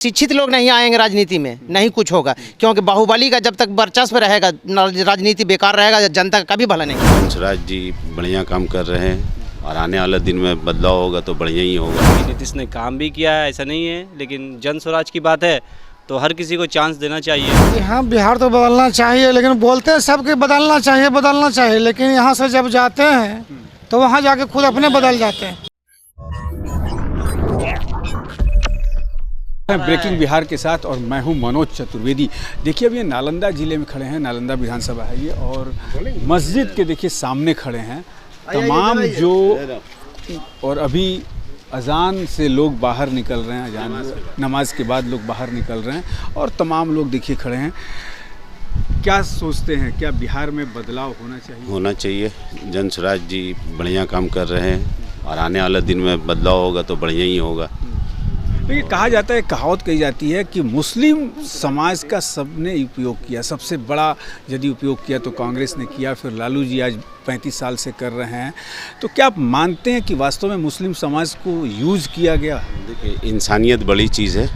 शिक्षित लोग नहीं आएंगे राजनीति में, नहीं कुछ होगा, क्योंकि बाहुबली का जब तक वर्चस्व रहेगा राजनीति बेकार रहेगा, जनता का कभी भला नहीं। हंसराज जी बढ़िया काम कर रहे हैं और आने वाले दिन में बदलाव होगा तो बढ़िया ही होगा। नीतीश ने काम भी किया है, ऐसा नहीं है, लेकिन जन स्वराज की बात है तो हर किसी को चांस देना चाहिए। हाँ, बिहार तो बदलना चाहिए, लेकिन बोलते हैं सबके बदलना चाहिए, लेकिन यहाँ से जब जाते हैं तो वहाँ जाके खुद अपने बदल जाते हैं। ब्रेकिंग बिहार के साथ और मैं हूं मनोज चतुर्वेदी। देखिए अब ये नालंदा जिले में खड़े हैं, नालंदा विधानसभा है ये, और मस्जिद के देखिए सामने खड़े हैं तमाम जो, और अभी अजान से लोग बाहर निकल रहे हैं, अजान नमाज के बाद लोग बाहर निकल रहे हैं और तमाम लोग देखिए खड़े हैं। क्या सोचते हैं, क्या बिहार में बदलाव होना चाहिए? जन स्वराज जी बढ़िया काम कर रहे हैं और आने वाले दिन में बदलाव होगा तो बढ़िया ही होगा। देखिए कहा जाता है, कहावत कही जाती है कि मुस्लिम समाज का सबने उपयोग किया, सबसे बड़ा यदि उपयोग किया तो कांग्रेस ने किया, फिर लालू जी आज 35 साल से कर रहे हैं। तो क्या आप मानते हैं कि वास्तव में मुस्लिम समाज को यूज़ किया गया? देखिए इंसानियत बड़ी चीज़ है,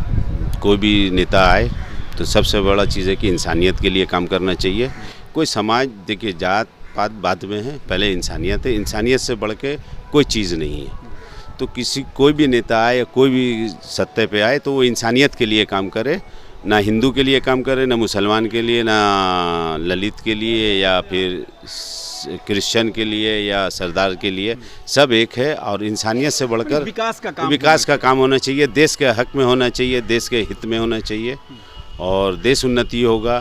कोई भी नेता आए तो सबसे बड़ा चीज़ है कि इंसानियत के लिए काम करना चाहिए। कोई समाज देखिए जात पात बाद में है, पहले इंसानियत है, इंसानियत से बढ़ के कोई चीज़ नहीं है। तो कोई भी नेता आए, कोई भी सत्ते पे आए तो वो इंसानियत के लिए काम करे, ना हिंदू के लिए काम करे, ना मुसलमान के लिए, ना ललित के लिए या फिर क्रिश्चियन के लिए या सरदार के लिए, सब एक है। और इंसानियत से बढ़कर विकास का काम होना चाहिए, देश के हक में होना चाहिए, देश के हित में होना चाहिए। और देश उन्नति होगा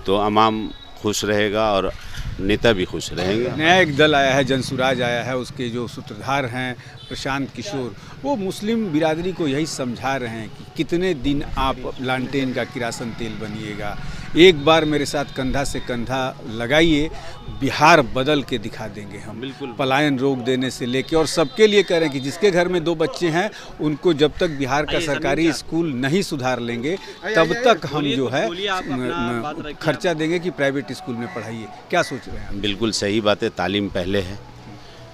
तो अवाम खुश रहेगा और नेता भी खुश रहेंगे। नया एक दल आया है, जन स्वराज आया है, उसके जो सूत्रधार हैं प्रशांत किशोर, वो मुस्लिम बिरादरी को यही समझा रहे हैं कि कितने दिन आप लालटेन का किरासन तेल बनिएगा, एक बार मेरे साथ कंधा से कंधा लगाइए, बिहार बदल के दिखा देंगे हम। बिल्कुल पलायन रोक देने से लेके और सबके लिए कह रहे हैं कि जिसके घर में 2 बच्चे हैं उनको जब तक बिहार का सरकारी स्कूल नहीं सुधार लेंगे तब तक हम जो है खर्चा देंगे कि प्राइवेट स्कूल में पढ़ाइए। क्या सोच रहे हैं? बिल्कुल सही बात है, तालीम पहले है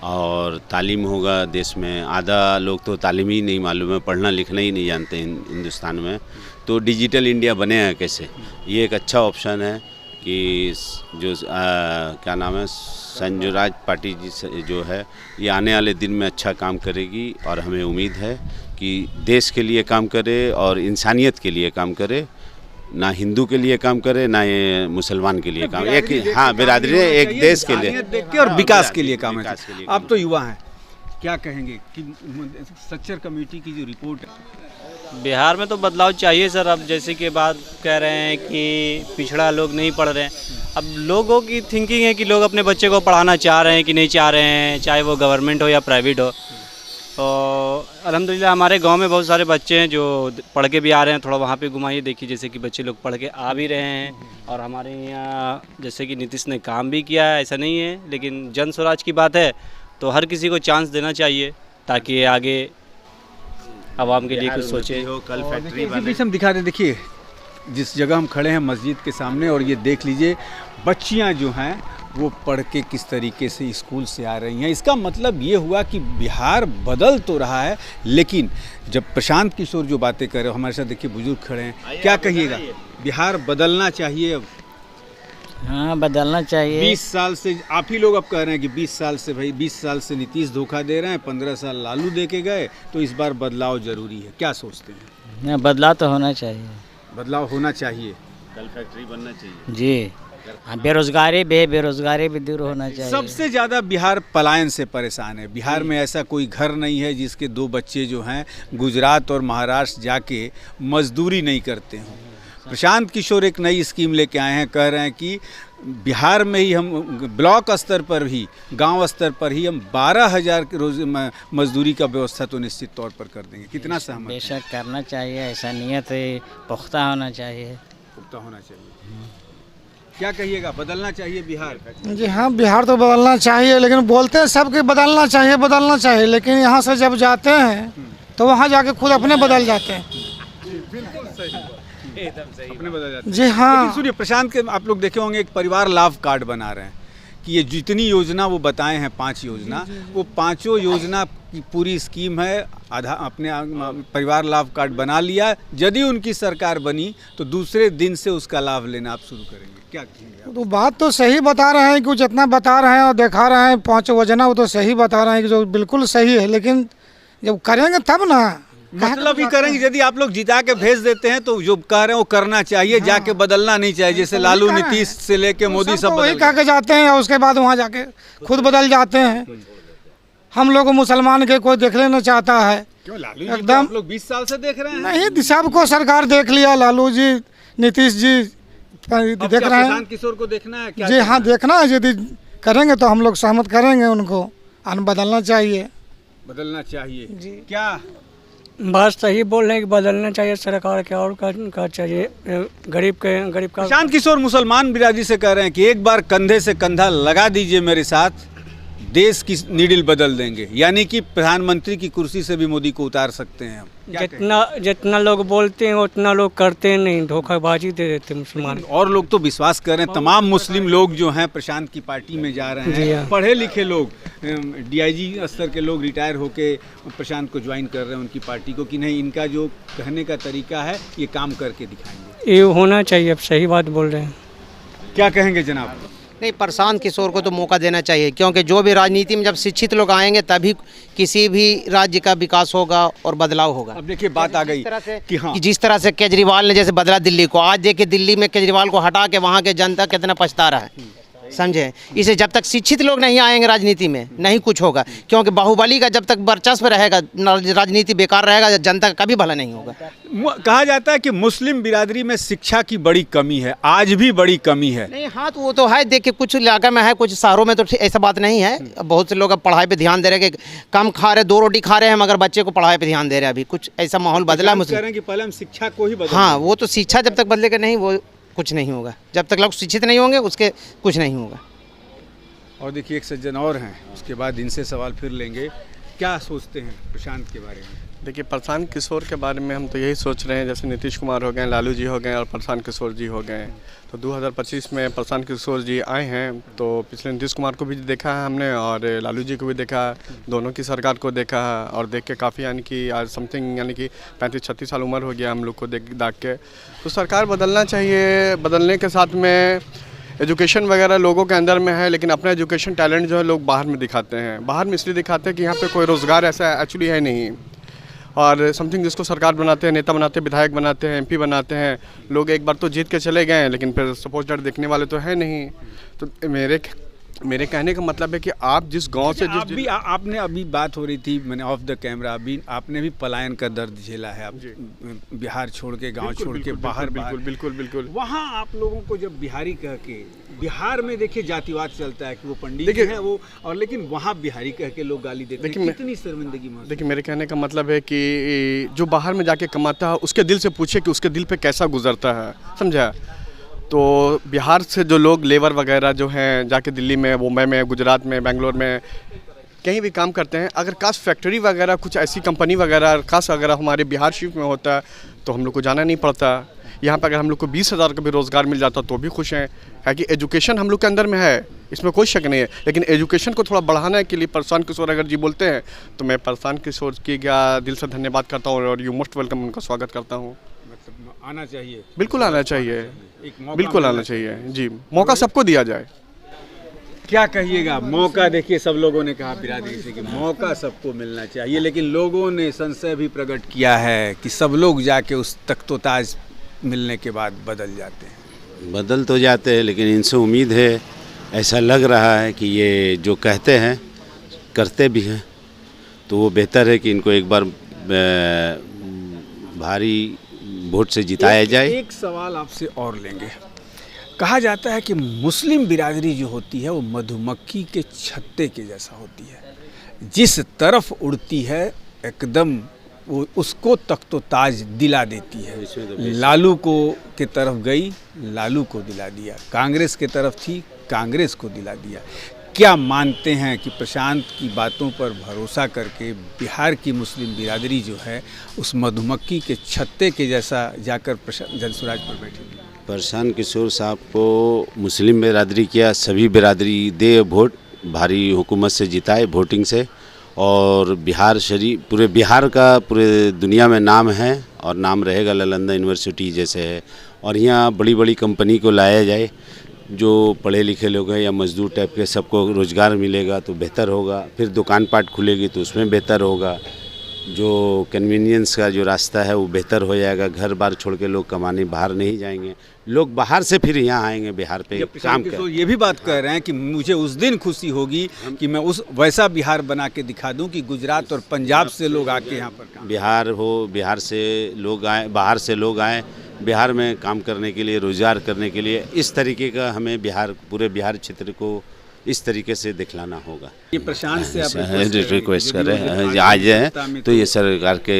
और तालीम होगा देश में। आधा लोग तो तालीम ही नहीं मालूम है, पढ़ना लिखना ही नहीं जानते हिंदुस्तान में, तो डिजिटल इंडिया बनेगा कैसे? ये एक अच्छा ऑप्शन है कि जो क्या नाम है, संजोराज पार्टी जी जो है, ये आने वाले दिन में अच्छा काम करेगी और हमें उम्मीद है कि देश के लिए काम करे और इंसानियत के लिए काम करे, ना हिंदू के लिए काम करे ना ये मुसलमान के लिए काम, एक हाँ बिरादरी एक देश के लिए और विकास के लिए काम है। आप तो युवा हैं, क्या कहेंगे कि सच्चर कमेटी की जो रिपोर्ट है? बिहार में तो बदलाव चाहिए सर। अब जैसे कि बात कह रहे हैं कि पिछड़ा लोग नहीं पढ़ रहे हैं, अब लोगों की थिंकिंग है कि लोग अपने बच्चे को पढ़ाना चाह रहे हैं कि नहीं चाह रहे हैं, चाहे वो गवर्नमेंट हो या प्राइवेट हो। तो अल्हम्दुलिल्लाह हमारे गांव में बहुत सारे बच्चे हैं जो पढ़ के भी आ रहे हैं, थोड़ा वहाँ पे घुमाइए देखिए, जैसे कि बच्चे लोग पढ़ के आ भी रहे हैं। और हमारे यहाँ जैसे कि नीतीश ने काम भी किया है, ऐसा नहीं है, लेकिन जन स्वराज की बात है तो हर किसी को चांस देना चाहिए ताकि आगे आवाम के लिए कुछ सोचे। कल फैक्ट्री हम दिखा दें, देखिए जिस जगह हम खड़े हैं मस्जिद के सामने, और ये देख लीजिए बच्चियाँ जो हैं वो पढ़ के किस तरीके से स्कूल से आ रही हैं। इसका मतलब ये हुआ कि बिहार बदल तो रहा है, लेकिन जब प्रशांत किशोर जो बातें कर रहे हो, हमारे साथ देखिए बुजुर्ग खड़े हैं, क्या कहिएगा? बिहार बदलना चाहिए अब? हाँ, बदलना चाहिए। 20 साल से आप ही लोग अब कह रहे हैं कि 20 साल से भाई 20 साल से नीतीश धोखा दे रहे हैं, 15 साल लालू दे के गए, तो इस बार बदलाव जरूरी है। क्या सोचते हैं? बदलाव तो होना चाहिए, बदलाव होना चाहिए। कल फैक्ट्री बनना चाहिए जी। हाँ, बेरोजगारी भी दूर होना चाहिए। सबसे ज़्यादा बिहार पलायन से परेशान है। बिहार में ऐसा कोई घर नहीं है जिसके 2 बच्चे जो हैं गुजरात और महाराष्ट्र जाके मजदूरी नहीं करते हों। प्रशांत किशोर एक नई स्कीम लेके आए हैं, कह रहे हैं कि बिहार में ही हम ब्लॉक स्तर पर भी, गांव स्तर पर ही हम 12,000 रोज मजदूरी का व्यवस्था तो निश्चित तौर पर कर देंगे। कितना सहमत? बेशक करना चाहिए, ऐसा नियत है, पुख्ता होना चाहिए। पुख्ता होना चाहिए। क्या कहिएगा, बदलना चाहिए बिहार? जी हाँ, बिहार तो बदलना चाहिए, लेकिन बोलते हैं सबके बदलना चाहिए, लेकिन यहाँ से जब जाते हैं तो वहाँ जाके खुद अपने बदल जाते हैं। अपने बदल जाते हैं। जी हाँ। सुनिए, प्रशांत के आप लोग देखे होंगे एक परिवार लाभ कार्ड बना रहे हैं। कि ये जितनी योजना वो बताए हैं 5 योजना, वो पांचों योजना की पूरी स्कीम है। आधा अपने परिवार लाभ कार्ड बना लिया, यदि उनकी सरकार बनी तो दूसरे दिन से उसका लाभ लेना आप शुरू करेंगे, क्या कहेंगे आप? तो बात तो सही बता रहे हैं कि जितना बता रहे हैं और दिखा रहे हैं 5 योजना, वो तो सही बता रहे हैं कि जो बिल्कुल सही है, लेकिन जब करेंगे तब ना। मतलब ही करेंगे, यदि आप लोग जिता के भेज देते हैं तो जो कह रहे हैं वो करना चाहिए, जाके बदलना नहीं चाहिए। जैसे लालू, नीतीश से लेके मोदी सब वही कह के जाते हैं और उसके बाद वहाँ जाके खुद बदल जाते हैं। हम लोग मुसलमान के कोई देख लेना चाहता है। क्यों लालू जी एकदम आप लोग 20 साल से देख रहे हैं? नहीं, सबको सरकार देख लिया, लालू जी, नीतीश जी देख रहे हैं। प्रशांत किशोर को देखना है क्या? जी हाँ, देखना है। यदि करेंगे तो हम लोग सहमत करेंगे उनको, बदलना चाहिए। बदलना चाहिए जी। क्या बस सही बोल रहे हैं कि बदलना चाहिए सरकार के, और का चाहिए गरीब का। प्रशांत किशोर मुसलमान बिरादरी से कह रहे हैं कि एक बार कंधे से कंधा लगा दीजिए मेरे साथ, देश की नीडल बदल देंगे। यानी कि प्रधानमंत्री की कुर्सी से भी मोदी को उतार सकते हैं हम। जितना लोग बोलते हैं उतना लोग करते नहीं, धोखाबाजी दे देते मुसलमान। और लोग तो विश्वास कर रहे हैं, तमाम मुस्लिम लोग जो हैं प्रशांत की पार्टी में जा रहे हैं। पढ़े लिखे लोग, डीआईजी स्तर के लोग रिटायर होके प्रशांत को ज्वाइन कर रहे हैं उनकी पार्टी को, कि नहीं इनका जो कहने का तरीका है ये काम करके दिखाएंगे। ये होना चाहिए, अब सही बात बोल रहे हैं। क्या कहेंगे जनाब? नहीं, प्रशांत किशोर को तो मौका देना चाहिए, क्योंकि जो भी राजनीति में जब शिक्षित लोग आएंगे तभी किसी भी राज्य का विकास होगा और बदलाव होगा। अब देखिए बात आ गई कि हाँ, कि जिस तरह से केजरीवाल ने जैसे बदला दिल्ली को, आज देखिए दिल्ली में केजरीवाल को हटा के वहाँ के जनता कितना पछता रहा है, समझे। इसे जब तक शिक्षित लोग नहीं आएंगे राजनीति में नहीं कुछ होगा, क्योंकि बाहुबली का जब तक वर्चस्व रहेगा राजनीति बेकार रहेगा, जनता का कभी भला नहीं होगा। कहा जाता है कि मुस्लिम बिरादरी में शिक्षा की बड़ी कमी है, आज भी बड़ी कमी है। नहीं हाँ, तो वो तो है। देखिए कुछ इलाका में है, कुछ शहरों में तो ऐसा बात नहीं है। बहुत से लोग अब पढ़ाई पे ध्यान दे रहे हैं, कि कम खा रहे, 2 रोटी खा रहे हैं, मगर बच्चे को पढ़ाई पे ध्यान दे रहे हैं। अभी कुछ ऐसा माहौल बदला मुस्लिम। कह रहे हैं कि पहले हम शिक्षा को ही बदलें। हाँ, वो तो शिक्षा जब तक बदलेगा नहीं, वो कुछ नहीं होगा। जब तक लोग शिक्षित नहीं होंगे उसके कुछ नहीं होगा। और देखिए एक सज्जन और हैं, उसके बाद इनसे सवाल फिर लेंगे। क्या सोचते हैं प्रशांत के बारे में? देखिए, प्रशांत किशोर के बारे में हम तो यही सोच रहे हैं, जैसे नीतीश कुमार हो गए, लालू जी हो गए और प्रशांत किशोर जी हो गए। तो 2025 में प्रशांत किशोर जी आए हैं, तो पिछले नीतीश कुमार को भी देखा है हमने और लालू जी को भी देखा, दोनों की सरकार को देखा है। और देख के काफ़ी, यानी कि आज समथिंग, यानी कि 35-36 साल उम्र हो गया हम लोग को देख के। तो सरकार बदलना चाहिए। बदलने के साथ में एजुकेशन वगैरह लोगों के अंदर में है, लेकिन अपना एजुकेशन टैलेंट जो है लोग बाहर में दिखाते हैं। बाहर में इसलिए दिखाते हैं कि यहाँ पे कोई रोज़गार ऐसा एक्चुअली है नहीं। और समथिंग जिसको सरकार बनाते हैं, नेता बनाते हैं, विधायक बनाते हैं, एमपी बनाते हैं, लोग एक बार तो जीत के चले गए, लेकिन फिर सपोज दैट देखने वाले तो है नहीं। तो मेरे कहने का मतलब है कि आप जिस गांव से जिस आपने अभी बात हो रही थी, मैंने ऑफ द कैमरा, अभी आपने भी पलायन का दर्द झेला है। आप बिहार छोड़ के, गांव छोड़ के बाहर, बिल्कुल वहाँ आप लोगों को जब बिहारी कह के, बिहार में देखिए जातिवाद चलता है कि वो पंडित है वो, और लेकिन वहाँ बिहारी कह के लोग गाली देते हैं। कितनी शर्मिंदगी महसूस? देखिए, मेरे कहने का मतलब है कि जो बाहर में जाके कमाता है उसके दिल से पूछे कि उसके दिल पे कैसा गुजरता है, समझा। तो बिहार से जो लोग लेबर वगैरह जो हैं, जाके दिल्ली में, मुंबई में, गुजरात में, बेंगलोर में कहीं भी काम करते हैं, अगर काश फैक्ट्री वगैरह कुछ ऐसी कंपनी वगैरह काश अगर हमारे बिहार शिफ्ट में होता तो हम लोग को जाना नहीं पड़ता। यहाँ पर अगर हम लोग को 20,000 का भी रोज़गार मिल जाता तो भी खुश हैं। है कि एजुकेशन हम लोग के अंदर में है, इसमें कोई शक नहीं है, लेकिन एजुकेशन को थोड़ा बढ़ाने के लिए प्रशांत किशोर अगर जी बोलते हैं तो मैं प्रशांत किशोर की क्या दिल से धन्यवाद करता हूँ और यू मोस्ट वेलकम, उनका स्वागत करता हूँ। मतलब आना चाहिए, बिल्कुल आना चाहिए, बिल्कुल आना चाहिए जी। मौका सबको दिया जाए। क्या कहिएगा? मौका, देखिए सब लोगों ने कहा बिरादरी से कि मौका सबको मिलना चाहिए, लेकिन लोगों ने संशय भी प्रकट किया है कि सब लोग जाके उस तख्तोताज मिलने के बाद बदल जाते हैं। बदल तो जाते हैं, लेकिन इनसे उम्मीद है, ऐसा लग रहा है कि ये जो कहते हैं करते भी हैं, तो वो बेहतर है कि इनको एक बार भारी वोट से जिताया जाए। एक सवाल आपसे और लेंगे। कहा जाता है कि मुस्लिम बिरादरी जो होती है वो मधुमक्खी के छत्ते के जैसा होती है, जिस तरफ उड़ती है एकदम वो उसको तख्तो ताज दिला देती है। लालू को के तरफ गई, लालू को दिला दिया, कांग्रेस के तरफ थी, कांग्रेस को दिला दिया। क्या मानते हैं कि प्रशांत की बातों पर भरोसा करके बिहार की मुस्लिम बिरादरी जो है उस मधुमक्खी के छत्ते के जैसा जाकर जनसुराज पर बैठेगी? प्रशांत किशोर साहब को मुस्लिम बिरादरी किया सभी बिरादरी दे वोट, भारी हुकूमत से जिताए वोटिंग से। और बिहार शरीफ पूरे बिहार का पूरे दुनिया में नाम है और नाम रहेगा नालंदा यूनिवर्सिटी जैसे है। और यहाँ बड़ी बड़ी कंपनी को लाया जाए, जो पढ़े लिखे लोग हैं या मजदूर टाइप के सबको रोज़गार मिलेगा तो बेहतर होगा। फिर दुकान पाट खुलेगी तो उसमें बेहतर होगा। जो कन्वीनियंस का जो रास्ता है वो बेहतर हो जाएगा। घर बार छोड़ के लोग कमाने बाहर नहीं जाएंगे, लोग बाहर से फिर यहाँ आएंगे बिहार पे काम कर। तो ये भी बात कह रहे हैं कि मुझे उस दिन खुशी होगी कि मैं उस वैसा बिहार बना के दिखा दूं कि गुजरात और पंजाब से लोग आके यहाँ पर काम। बिहार से लोग आए, बाहर से लोग आए बिहार में काम करने के लिए, रोज़गार करने के लिए। इस तरीके का हमें पूरे बिहार क्षेत्र को इस तरीके से दिखलाना होगा। ये प्रशांत से रिक्वेस्ट कर रहे हैं आज हैं तो ये सरकार के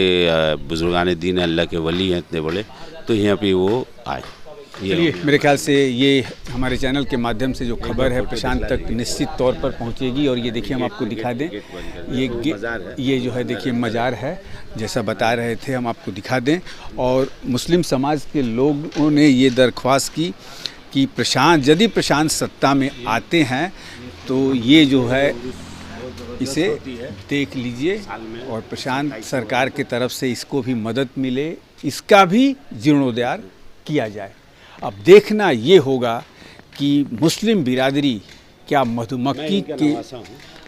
बुजुर्गान दीन अल्लाह के वली हैं इतने बड़े, तो यहाँ पे वो आए। चलिए, मेरे ख्याल से ये हमारे चैनल के माध्यम से जो खबर है प्रशांत तक निश्चित तौर पर पहुंचेगी। और ये देखिए, हम आपको दिखा दें, ये जो है देखिए मज़ार है, जैसा बता रहे थे हम आपको दिखा दें। और मुस्लिम समाज के लोगों ने ये दरख्वास्त की कि यदि प्रशांत सत्ता में आते हैं तो ये जो है इसे देख लीजिए और प्रशांत सरकार की तरफ से इसको भी मदद मिले, इसका भी जीर्णोद्धार किया जाए। अब देखना ये होगा कि मुस्लिम बिरादरी क्या मधुमक्खी के,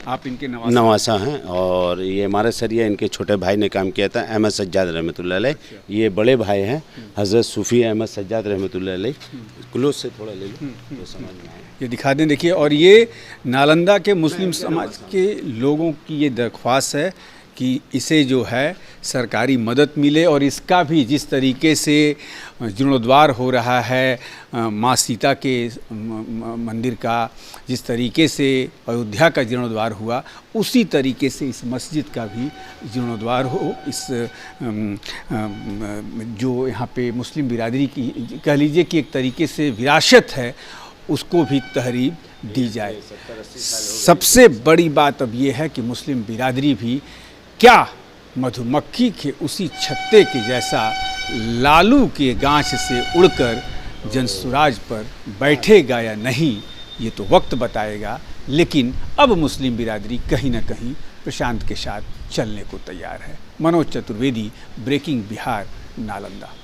आप इनके नवासा हैं और ये हमारे सरिया इनके छोटे भाई ने काम किया था, अहमद सज्जाद रहमतुल्लाह अलैह। ये बड़े भाई हैं हज़रत सूफ़ी अहमद सज्जाद रहमतुल्लाह अलैह। क्लोज से थोड़ा ले लो तो समझ में आए। ये दिखा दें, देखिए। और ये नालंदा के मुस्लिम समाज के लोगों की ये दरख्वास्त है कि इसे जो है सरकारी मदद मिले और इसका भी जिस तरीके से जीर्णोद्धार हो रहा है माँ सीता के मंदिर का, जिस तरीके से अयोध्या का जीर्णोद्धार हुआ, उसी तरीके से इस मस्जिद का भी जीर्णोद्धार हो। इस जो यहाँ पे मुस्लिम बिरादरी की कह लीजिए कि एक तरीके से विरासत है, उसको भी तहरीब दी जाए। सबसे बड़ी बात अब ये है कि मुस्लिम बिरादरी भी क्या मधुमक्खी के उसी छत्ते के जैसा लालू के गांच से उड़कर जनसुराज पर बैठेगा या नहीं, ये तो वक्त बताएगा। लेकिन अब मुस्लिम बिरादरी कहीं ना कहीं प्रशांत के साथ चलने को तैयार है। मनोज चतुर्वेदी, ब्रेकिंग बिहार, नालंदा।